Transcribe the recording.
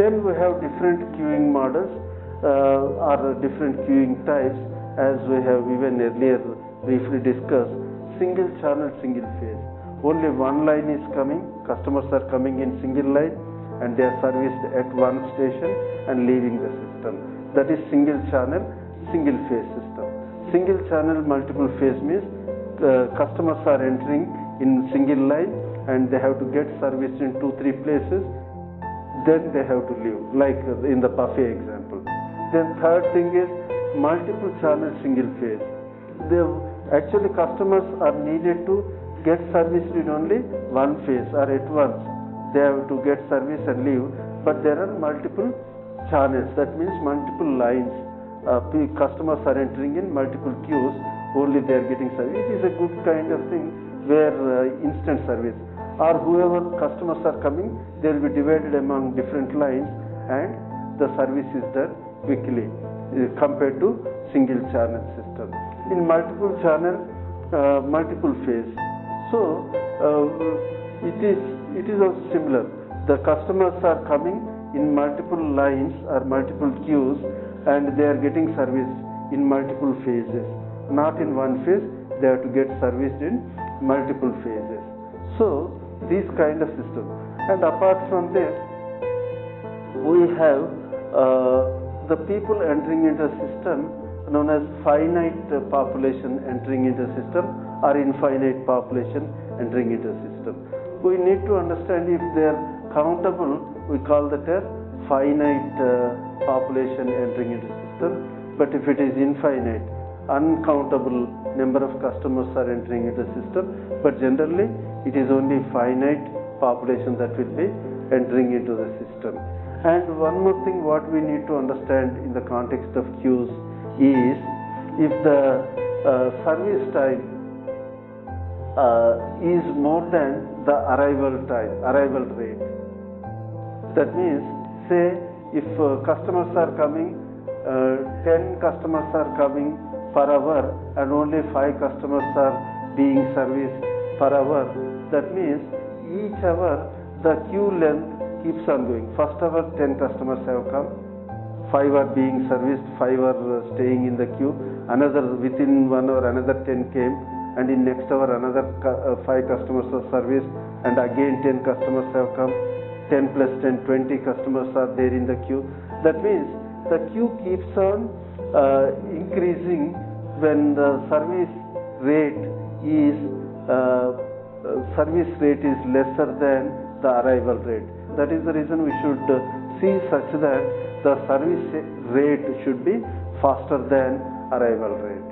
Then we have different queuing models or different queuing types, as we have even earlier briefly discussed. Single channel, single phase. Only one line is coming, customers are coming in single line and they are serviced at one station and leaving the system. That is single channel, single phase system. Single channel, multiple phase means customers are entering in single line and they have to get serviced in 2-3 places, then they have to leave, like in the buffet example. Then third thing is multiple channel, single phase. Actually customers are needed to get serviced in only one phase or at once. They have to get service and leave, but there are multiple channels, that means multiple lines. Customers are entering in multiple queues, only they are getting service. It is a good kind of thing where instant service, or whoever customers are coming, they will be divided among different lines and the service is done quickly compared to single channel system. In multiple channel, multiple phase. So it is also similar. The customers are coming in multiple lines or multiple queues and they are getting serviced in multiple phases. Not in one phase, they have to get serviced in multiple phases. So these kind of systems. And apart from this, we have the people entering into a system known as finite population entering into a system or infinite population entering into a system. We need to understand if they are countable, we call that as finite population entering into a system. But if it is infinite, uncountable number of customers are entering into the system, but generally it is only finite population that will be entering into the system. And one more thing what we need to understand in the context of queues is if the service time is more than the arrival rate. That means, say if customers are coming, 10 customers are coming per hour and only 5 customers are being serviced per hour, that means each hour the queue length keeps on going. First hour 10 customers have come, 5 are being serviced, 5 are staying in the queue, another within 1 hour another 10 came, and in next hour another 5 customers are serviced, and again 10 customers have come, 10 plus 10, 20 customers are there in the queue. That means the queue keeps on increasing when the service rate is lesser than the arrival rate. That is the reason we should see such that the service rate should be faster than arrival rate.